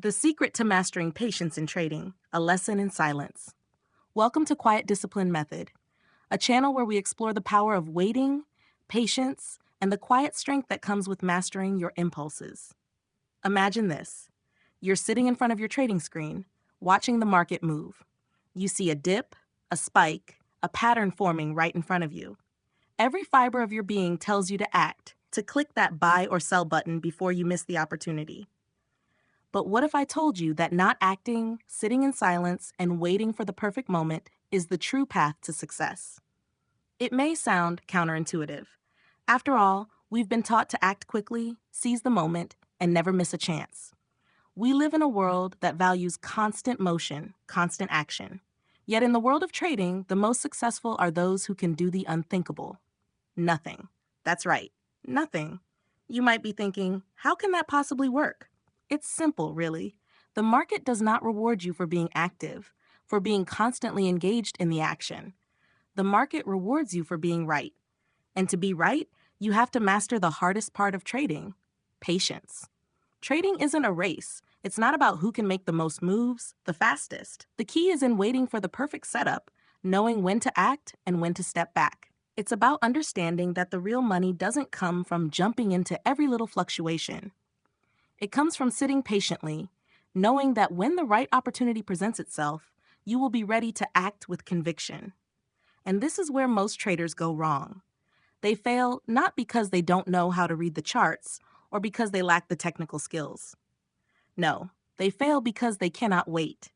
The secret to mastering patience in trading, a lesson in silence. Welcome to Quiet Discipline Method, a channel where we explore the power of waiting, patience, and the quiet strength that comes with mastering your impulses. Imagine this. You're sitting in front of your trading screen, watching the market move. You see a dip, a spike, a pattern forming right in front of you. Every fiber of your being tells you to act, to click that buy or sell button before you miss the opportunity. But what if I told you that not acting, sitting in silence, and waiting for the perfect moment is the true path to success? It may sound counterintuitive. After all, we've been taught to act quickly, seize the moment, and never miss a chance. We live in a world that values constant motion, constant action. Yet in the world of trading, the most successful are those who can do the unthinkable. Nothing. That's right, nothing. You might be thinking, how can that possibly work? It's simple, really. The market does not reward you for being active, for being constantly engaged in the action. The market rewards you for being right. And to be right, you have to master the hardest part of trading, patience. Trading isn't a race. It's not about who can make the most moves, the fastest. The key is in waiting for the perfect setup, knowing when to act and when to step back. It's about understanding that the real money doesn't come from jumping into every little fluctuation. It comes from sitting patiently, knowing that when the right opportunity presents itself, you will be ready to act with conviction. And this is where most traders go wrong. They fail not because they don't know how to read the charts or because they lack the technical skills. No, they fail because they cannot wait.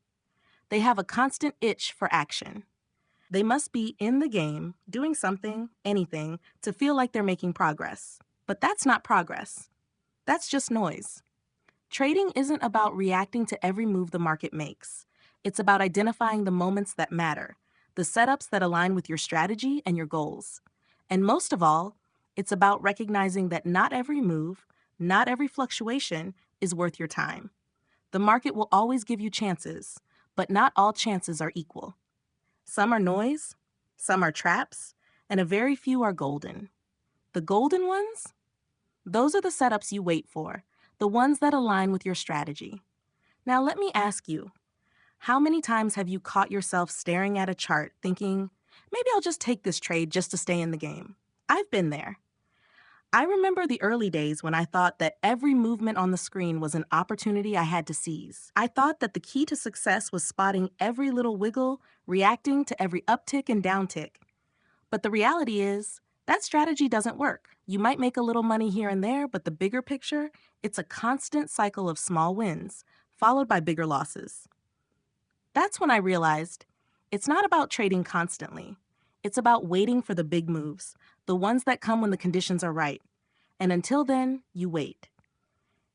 They have a constant itch for action. They must be in the game, doing something, anything, to feel like they're making progress. But that's not progress. That's just noise. Trading isn't about reacting to every move the market makes. It's about identifying the moments that matter, the setups that align with your strategy and your goals. And most of all, it's about recognizing that not every move, not every fluctuation is worth your time. The market will always give you chances, but not all chances are equal. Some are noise, some are traps, and a very few are golden. The golden ones? Those are the setups you wait for, the ones that align with your strategy. Now let me ask you, how many times have you caught yourself staring at a chart thinking, maybe I'll just take this trade just to stay in the game? I've been there. I remember the early days when I thought that every movement on the screen was an opportunity I had to seize. I thought that the key to success was spotting every little wiggle, reacting to every uptick and downtick. But the reality is, that strategy doesn't work. You might make a little money here and there, but the bigger picture, it's a constant cycle of small wins, followed by bigger losses. That's when I realized it's not about trading constantly. It's about waiting for the big moves, the ones that come when the conditions are right. And until then, you wait.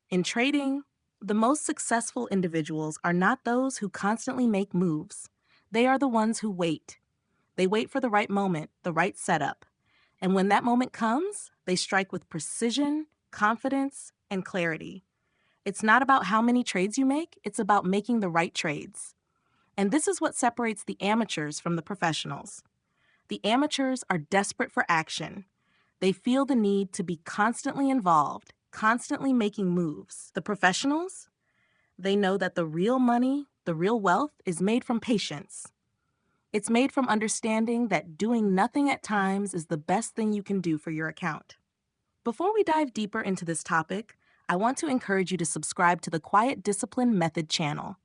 In trading, the most successful individuals are not those who constantly make moves. They are the ones who wait. They wait for the right moment, the right setup. And when that moment comes, they strike with precision, confidence, and clarity. It's not about how many trades you make, it's about making the right trades. And this is what separates the amateurs from the professionals. The amateurs are desperate for action. They feel the need to be constantly involved, constantly making moves. The professionals, they know that the real money, the real wealth, is made from patience. It's made from understanding that doing nothing at times is the best thing you can do for your account. Before we dive deeper into this topic, I want to encourage you to subscribe to the Quiet Discipline Method channel.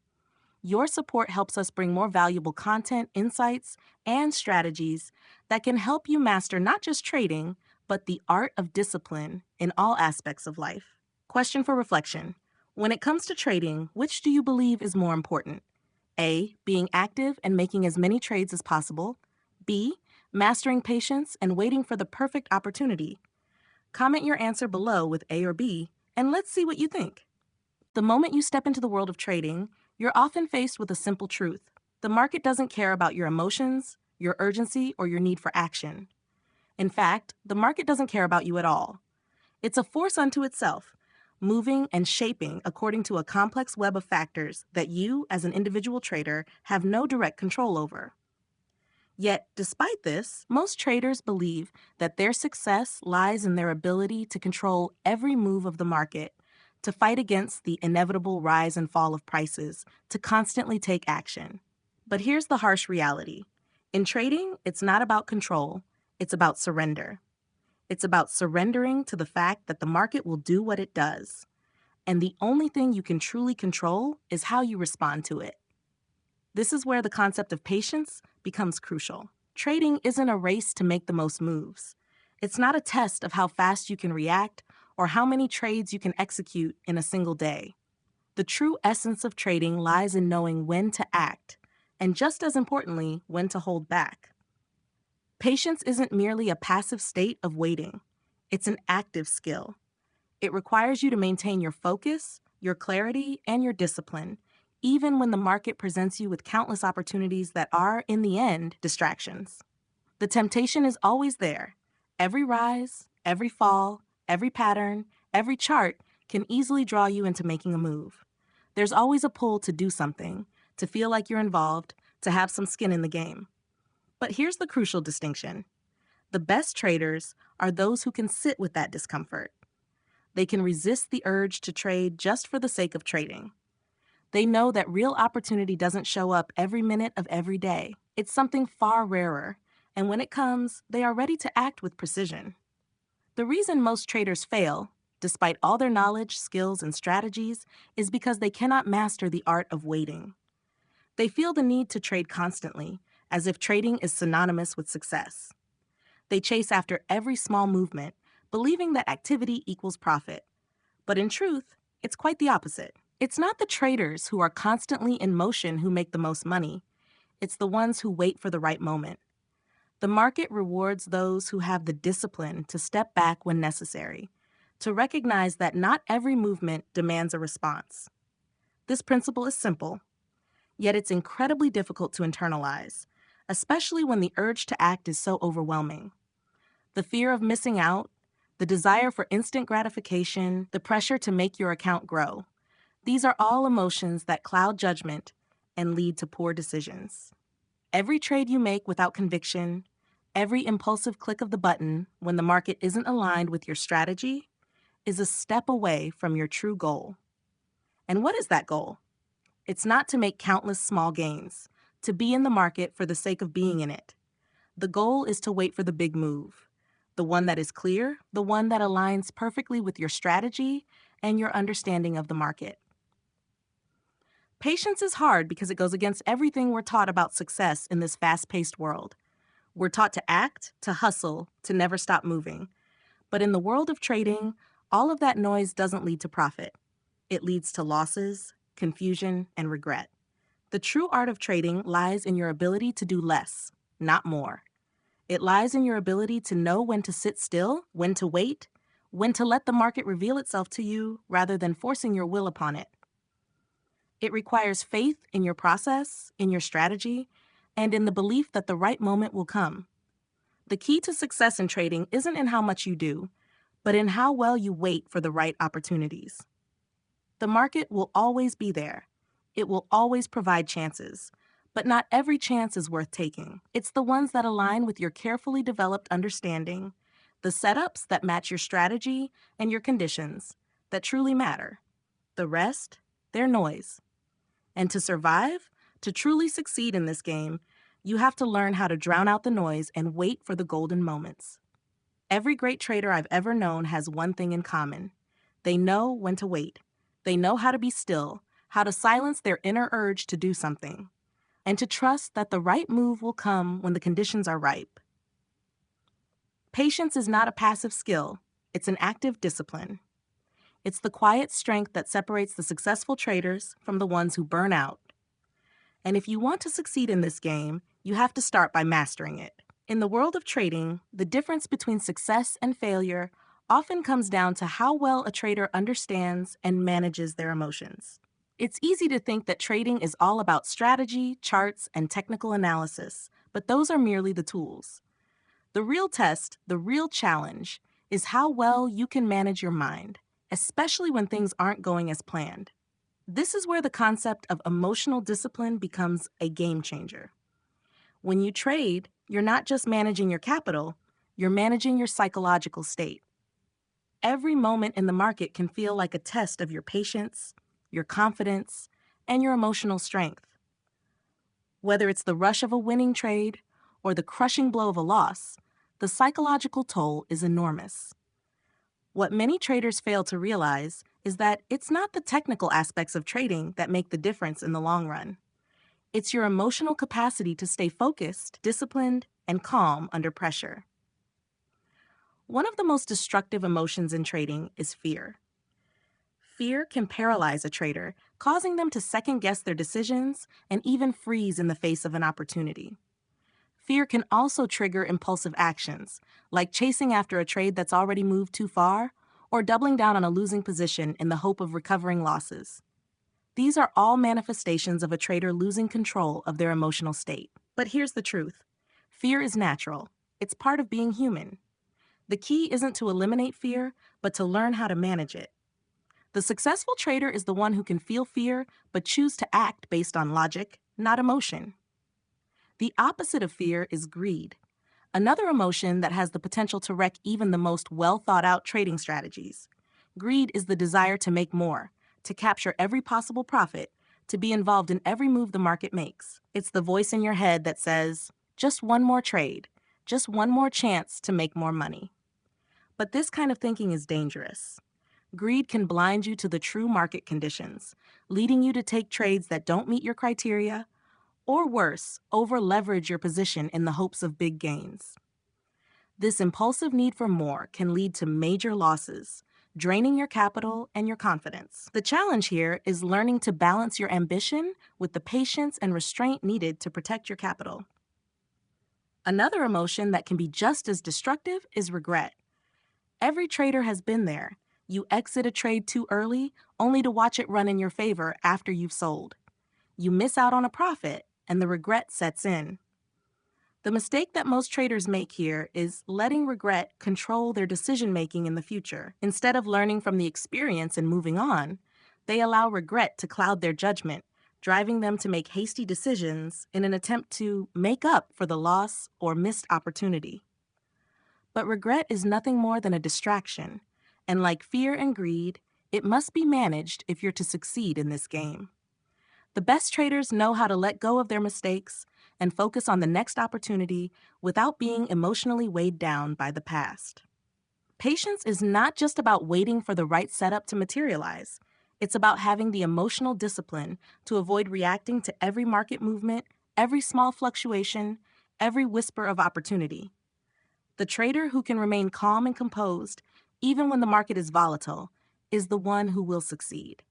Your support helps us bring more valuable content, insights, and strategies that can help you master not just trading, but the art of discipline in all aspects of life. Question for reflection. When it comes to trading, which do you believe is more important? A, being active and making as many trades as possible. B, mastering patience and waiting for the perfect opportunity. Comment your answer below with A or B, and let's see what you think. The moment you step into the world of trading, you're often faced with a simple truth. The market doesn't care about your emotions, your urgency, or your need for action. In fact, the market doesn't care about you at all. It's a force unto itself, moving and shaping according to a complex web of factors that you, as an individual trader, have no direct control over. Yet, despite this, most traders believe that their success lies in their ability to control every move of the market, to fight against the inevitable rise and fall of prices, to constantly take action. But here's the harsh reality. In trading, it's not about control, it's about surrender. It's about surrendering to the fact that the market will do what it does. And the only thing you can truly control is how you respond to it. This is where the concept of patience becomes crucial. Trading isn't a race to make the most moves. It's not a test of how fast you can react or how many trades you can execute in a single day. The true essence of trading lies in knowing when to act, and just as importantly, when to hold back. Patience isn't merely a passive state of waiting. It's an active skill. It requires you to maintain your focus, your clarity, and your discipline, even when the market presents you with countless opportunities that are, in the end, distractions. The temptation is always there. Every rise, every fall, every pattern, every chart can easily draw you into making a move. There's always a pull to do something, to feel like you're involved, to have some skin in the game. But here's the crucial distinction. The best traders are those who can sit with that discomfort. They can resist the urge to trade just for the sake of trading. They know that real opportunity doesn't show up every minute of every day. It's something far rarer, and when it comes, they are ready to act with precision. The reason most traders fail, despite all their knowledge, skills, and strategies, is because they cannot master the art of waiting. They feel the need to trade constantly, as if trading is synonymous with success. They chase after every small movement, believing that activity equals profit. But in truth, it's quite the opposite. It's not the traders who are constantly in motion who make the most money. It's the ones who wait for the right moment. The market rewards those who have the discipline to step back when necessary, to recognize that not every movement demands a response. This principle is simple, yet it's incredibly difficult to internalize, especially when the urge to act is so overwhelming. The fear of missing out, the desire for instant gratification, the pressure to make your account grow. These are all emotions that cloud judgment and lead to poor decisions. Every trade you make without conviction, every impulsive click of the button when the market isn't aligned with your strategy, is a step away from your true goal. And what is that goal? It's not to make countless small gains, to be in the market for the sake of being in it. The goal is to wait for the big move, the one that is clear, the one that aligns perfectly with your strategy and your understanding of the market. Patience is hard because it goes against everything we're taught about success in this fast-paced world. We're taught to act, to hustle, to never stop moving. But in the world of trading, all of that noise doesn't lead to profit. It leads to losses, confusion, and regret. The true art of trading lies in your ability to do less, not more. It lies in your ability to know when to sit still, when to wait, when to let the market reveal itself to you rather than forcing your will upon it. It requires faith in your process, in your strategy, and in the belief that the right moment will come. The key to success in trading isn't in how much you do, but in how well you wait for the right opportunities. The market will always be there. It will always provide chances, but not every chance is worth taking. It's the ones that align with your carefully developed understanding, the setups that match your strategy and your conditions, that truly matter. The rest, they're noise. And to survive, to truly succeed in this game, you have to learn how to drown out the noise and wait for the golden moments. Every great trader I've ever known has one thing in common. They know when to wait. They know how to be still, how to silence their inner urge to do something, and to trust that the right move will come when the conditions are ripe. Patience is not a passive skill. It's an active discipline. It's the quiet strength that separates the successful traders from the ones who burn out. And if you want to succeed in this game, you have to start by mastering it. In the world of trading, the difference between success and failure often comes down to how well a trader understands and manages their emotions. It's easy to think that trading is all about strategy, charts, and technical analysis, but those are merely the tools. The real test, the real challenge, is how well you can manage your mind, especially when things aren't going as planned. This is where the concept of emotional discipline becomes a game changer. When you trade, you're not just managing your capital, you're managing your psychological state. Every moment in the market can feel like a test of your patience, your confidence, and your emotional strength. Whether it's the rush of a winning trade or the crushing blow of a loss, the psychological toll is enormous. What many traders fail to realize is that it's not the technical aspects of trading that make the difference in the long run. It's your emotional capacity to stay focused, disciplined, and calm under pressure. One of the most destructive emotions in trading is fear. Fear can paralyze a trader, causing them to second-guess their decisions and even freeze in the face of an opportunity. Fear can also trigger impulsive actions, like chasing after a trade that's already moved too far, or doubling down on a losing position in the hope of recovering losses. These are all manifestations of a trader losing control of their emotional state. But here's the truth. Fear is natural. It's part of being human. The key isn't to eliminate fear, but to learn how to manage it. The successful trader is the one who can feel fear, but choose to act based on logic, not emotion. The opposite of fear is greed, another emotion that has the potential to wreck even the most well-thought-out trading strategies. Greed is the desire to make more, to capture every possible profit, to be involved in every move the market makes. It's the voice in your head that says, just one more trade, just one more chance to make more money. But this kind of thinking is dangerous. Greed can blind you to the true market conditions, leading you to take trades that don't meet your criteria, or worse, over-leverage your position in the hopes of big gains. This impulsive need for more can lead to major losses, draining your capital and your confidence. The challenge here is learning to balance your ambition with the patience and restraint needed to protect your capital. Another emotion that can be just as destructive is regret. Every trader has been there. You exit a trade too early, only to watch it run in your favor after you've sold. You miss out on a profit, and the regret sets in. The mistake that most traders make here is letting regret control their decision-making in the future. Instead of learning from the experience and moving on, they allow regret to cloud their judgment, driving them to make hasty decisions in an attempt to make up for the loss or missed opportunity. But regret is nothing more than a distraction, and like fear and greed, it must be managed if you're to succeed in this game. The best traders know how to let go of their mistakes and focus on the next opportunity without being emotionally weighed down by the past. Patience is not just about waiting for the right setup to materialize. It's about having the emotional discipline to avoid reacting to every market movement, every small fluctuation, every whisper of opportunity. The trader who can remain calm and composed, even when the market is volatile, is the one who will succeed.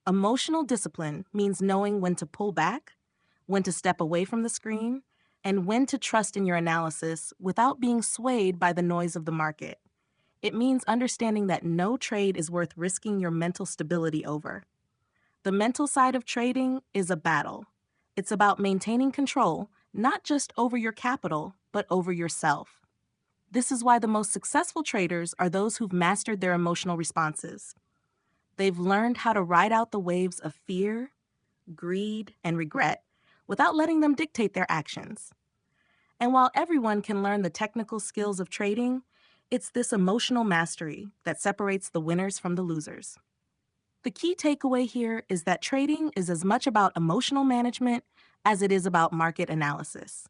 Emotional discipline means knowing when to pull back, when to step away from the screen, and when to trust in your analysis without being swayed by the noise of the market. It means understanding that no trade is worth risking your mental stability over. The mental side of trading is a battle. It's about maintaining control, not just over your capital, but over yourself. This is why the most successful traders are those who've mastered their emotional responses. They've learned how to ride out the waves of fear, greed, and regret without letting them dictate their actions. And while everyone can learn the technical skills of trading, it's this emotional mastery that separates the winners from the losers. The key takeaway here is that trading is as much about emotional management as it is about market analysis.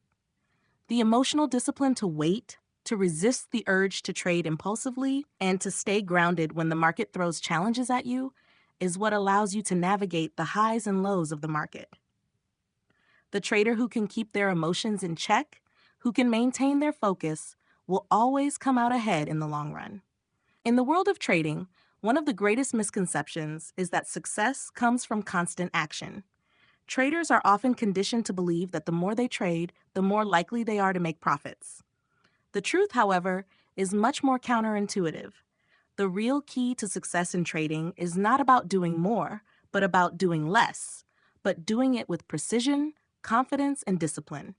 The emotional discipline to wait, to resist the urge to trade impulsively, and to stay grounded when the market throws challenges at you is what allows you to navigate the highs and lows of the market. The trader who can keep their emotions in check, who can maintain their focus, will always come out ahead in the long run. In the world of trading, one of the greatest misconceptions is that success comes from constant action. Traders are often conditioned to believe that the more they trade, the more likely they are to make profits. The truth, however, is much more counterintuitive. The real key to success in trading is not about doing more, but about doing less, but doing it with precision, confidence, and discipline.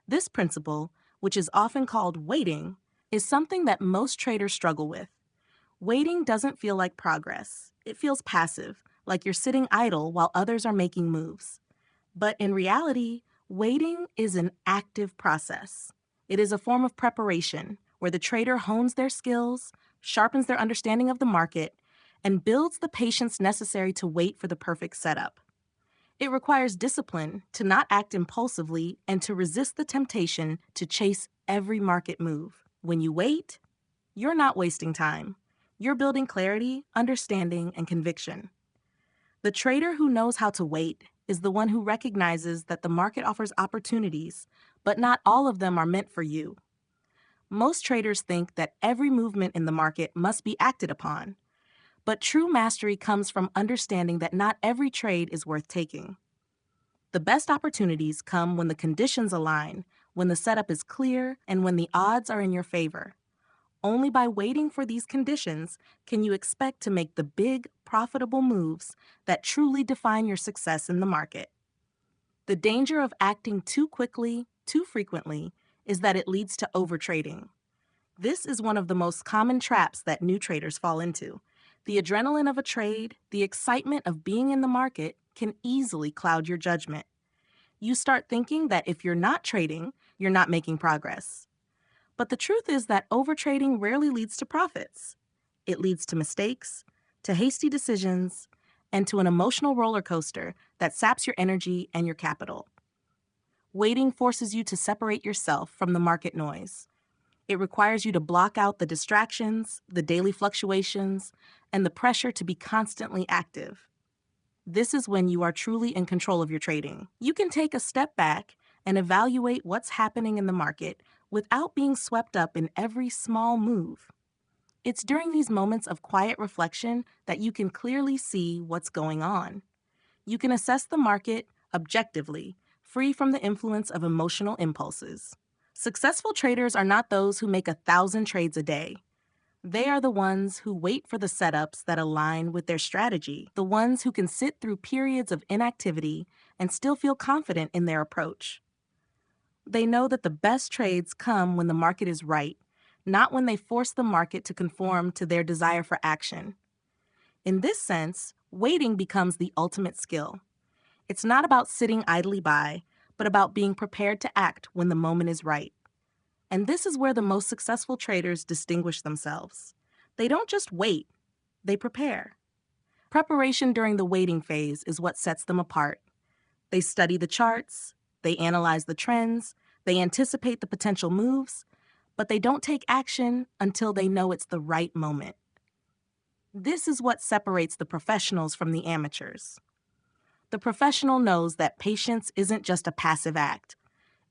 This principle, which is often called waiting, is something that most traders struggle with. Waiting doesn't feel like progress. It feels passive, like you're sitting idle while others are making moves. But in reality, waiting is an active process. It is a form of preparation where the trader hones their skills, sharpens their understanding of the market, and builds the patience necessary to wait for the perfect setup. It requires discipline to not act impulsively and to resist the temptation to chase every market move. When you wait, you're not wasting time. You're building clarity, understanding, and conviction. The trader who knows how to wait is the one who recognizes that the market offers opportunities, but not all of them are meant for you. Most traders think that every movement in the market must be acted upon, but true mastery comes from understanding that not every trade is worth taking. The best opportunities come when the conditions align, when the setup is clear, and when the odds are in your favor. Only by waiting for these conditions can you expect to make the big, profitable moves that truly define your success in the market. The danger of acting too quickly, too frequently, is that it leads to overtrading. This is one of the most common traps that new traders fall into. The adrenaline of a trade, the excitement of being in the market, can easily cloud your judgment. You start thinking that if you're not trading, you're not making progress. But the truth is that overtrading rarely leads to profits. It leads to mistakes, to hasty decisions, and to an emotional roller coaster that saps your energy and your capital. Waiting forces you to separate yourself from the market noise. It requires you to block out the distractions, the daily fluctuations, and the pressure to be constantly active. This is when you are truly in control of your trading. You can take a step back and evaluate what's happening in the market without being swept up in every small move. It's during these moments of quiet reflection that you can clearly see what's going on. You can assess the market objectively, free from the influence of emotional impulses. Successful traders are not those who make 1,000 trades a day. They are the ones who wait for the setups that align with their strategy, the ones who can sit through periods of inactivity and still feel confident in their approach. They know that the best trades come when the market is right, not when they force the market to conform to their desire for action. In this sense, waiting becomes the ultimate skill. It's not about sitting idly by, but about being prepared to act when the moment is right. And this is where the most successful traders distinguish themselves. They don't just wait, they prepare. Preparation during the waiting phase is what sets them apart. They study the charts, they analyze the trends, they anticipate the potential moves, but they don't take action until they know it's the right moment. This is what separates the professionals from the amateurs. The professional knows that patience isn't just a passive act.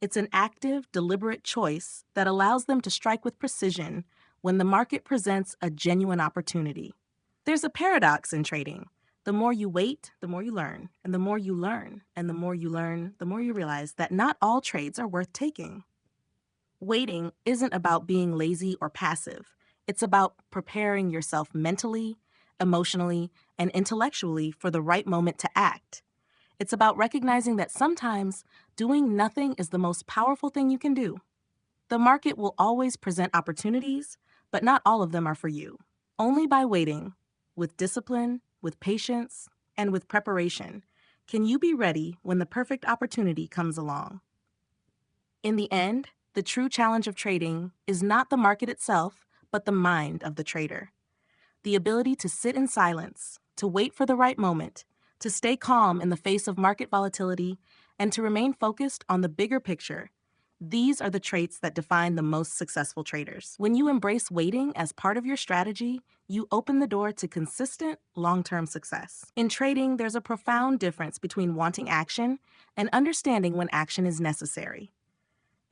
It's an active, deliberate choice that allows them to strike with precision when the market presents a genuine opportunity. There's a paradox in trading. The more you wait, the more you learn. And the more you learn, and the more you learn, the more you realize that not all trades are worth taking. Waiting isn't about being lazy or passive. It's about preparing yourself mentally, emotionally, and intellectually for the right moment to act. It's about recognizing that sometimes doing nothing is the most powerful thing you can do. The market will always present opportunities, but not all of them are for you. Only by waiting, with discipline, with patience, and with preparation, can you be ready when the perfect opportunity comes along. In the end, the true challenge of trading is not the market itself, but the mind of the trader. The ability to sit in silence, to wait for the right moment, to stay calm in the face of market volatility, and to remain focused on the bigger picture. These are the traits that define the most successful traders. When you embrace waiting as part of your strategy, you open the door to consistent, long-term success. In trading, there's a profound difference between wanting action and understanding when action is necessary.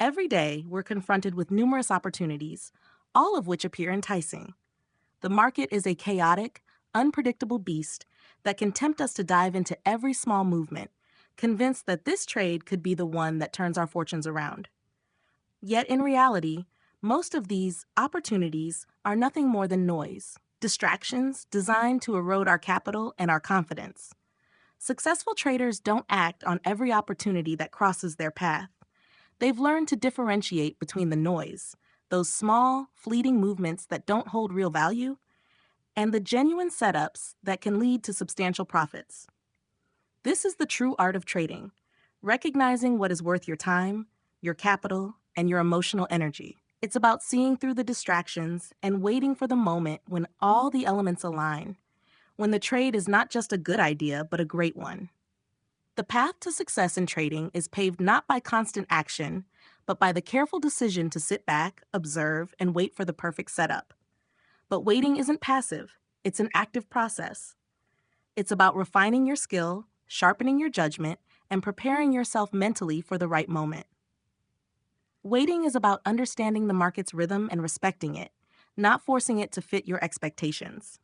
Every day, we're confronted with numerous opportunities, all of which appear enticing. The market is a chaotic, unpredictable beast that can tempt us to dive into every small movement, convinced that this trade could be the one that turns our fortunes around. Yet in reality, most of these opportunities are nothing more than noise, distractions designed to erode our capital and our confidence. Successful traders don't act on every opportunity that crosses their path. They've learned to differentiate between the noise, those small, fleeting movements that don't hold real value, and the genuine setups that can lead to substantial profits. This is the true art of trading, recognizing what is worth your time, your capital, and your emotional energy. It's about seeing through the distractions and waiting for the moment when all the elements align, when the trade is not just a good idea, but a great one. The path to success in trading is paved not by constant action, but by the careful decision to sit back, observe, and wait for the perfect setup. But waiting isn't passive, it's an active process. It's about refining your skill, sharpening your judgment, and preparing yourself mentally for the right moment. Waiting is about understanding the market's rhythm and respecting it, not forcing it to fit your expectations.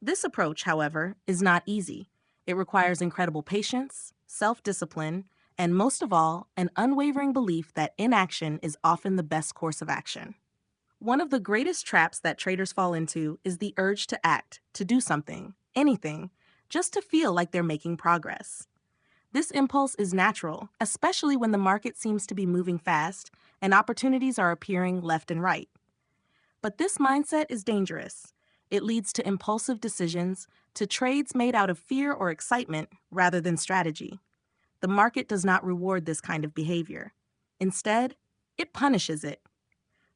This approach, however, is not easy. It requires incredible patience, self-discipline, and most of all, an unwavering belief that inaction is often the best course of action. One of the greatest traps that traders fall into is the urge to act, to do something, anything, just to feel like they're making progress. This impulse is natural, especially when the market seems to be moving fast and opportunities are appearing left and right. But this mindset is dangerous. It leads to impulsive decisions, to trades made out of fear or excitement rather than strategy. The market does not reward this kind of behavior. Instead, it punishes it.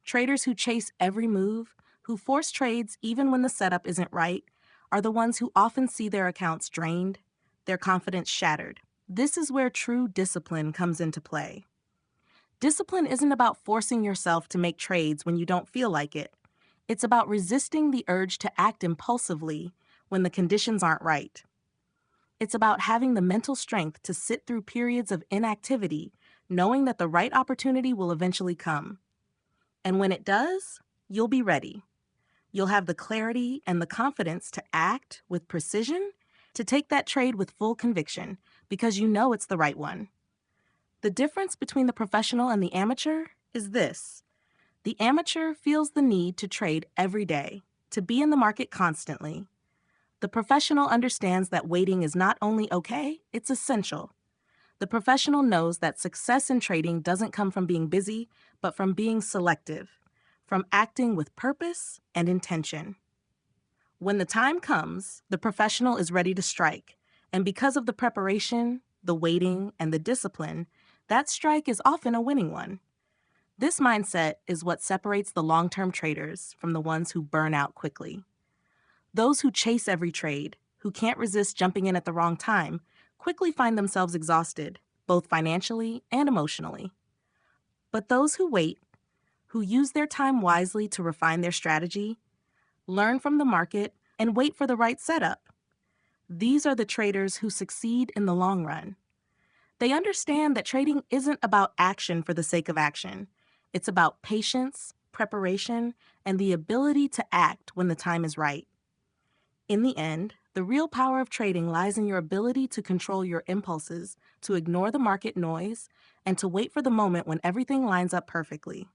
Traders who chase every move, who force trades even when the setup isn't right, are the ones who often see their accounts drained, their confidence shattered. This is where true discipline comes into play. Discipline isn't about forcing yourself to make trades when you don't feel like it. It's about resisting the urge to act impulsively when the conditions aren't right. It's about having the mental strength to sit through periods of inactivity, knowing that the right opportunity will eventually come. And when it does, you'll be ready. You'll have the clarity and the confidence to act with precision, to take that trade with full conviction, because you know it's the right one. The difference between the professional and the amateur is this. The amateur feels the need to trade every day, to be in the market constantly. The professional understands that waiting is not only okay, it's essential. The professional knows that success in trading doesn't come from being busy, but from being selective, from acting with purpose and intention. When the time comes, the professional is ready to strike, and because of the preparation, the waiting, and the discipline, that strike is often a winning one. This mindset is what separates the long-term traders from the ones who burn out quickly. Those who chase every trade, who can't resist jumping in at the wrong time, quickly find themselves exhausted, both financially and emotionally. But those who wait, who use their time wisely to refine their strategy, learn from the market, and wait for the right setup, these are the traders who succeed in the long run. They understand that trading isn't about action for the sake of action. It's about patience, preparation, and the ability to act when the time is right. In the end, the real power of trading lies in your ability to control your impulses, to ignore the market noise, and to wait for the moment when everything lines up perfectly.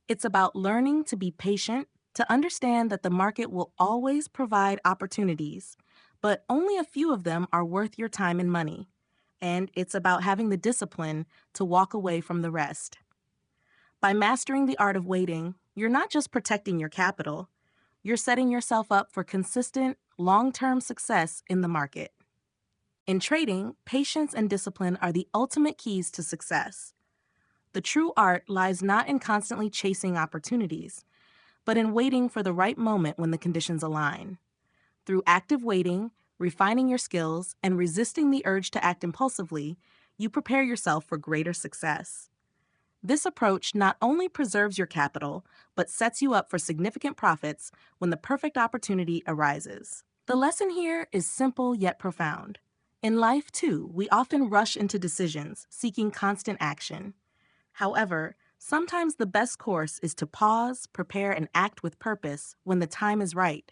It's about learning to be patient, to understand that the market will always provide opportunities, but only a few of them are worth your time and money. And it's about having the discipline to walk away from the rest. By mastering the art of waiting, you're not just protecting your capital, you're setting yourself up for consistent, long-term success in the market. In trading, patience and discipline are the ultimate keys to success. The true art lies not in constantly chasing opportunities, but in waiting for the right moment when the conditions align. Through active waiting, refining your skills, and resisting the urge to act impulsively, you prepare yourself for greater success. This approach not only preserves your capital, but sets you up for significant profits when the perfect opportunity arises. The lesson here is simple yet profound. In life, too, we often rush into decisions, seeking constant action. However, sometimes the best course is to pause, prepare, and act with purpose when the time is right.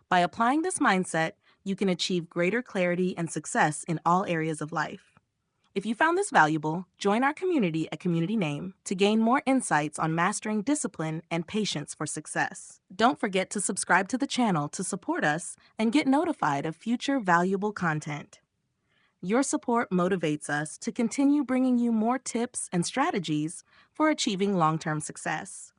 By applying this mindset, you can achieve greater clarity and success in all areas of life. If you found this valuable, join our community at Community Name to gain more insights on mastering discipline and patience for success. Don't forget to subscribe to the channel to support us and get notified of future valuable content. Your support motivates us to continue bringing you more tips and strategies for achieving long-term success.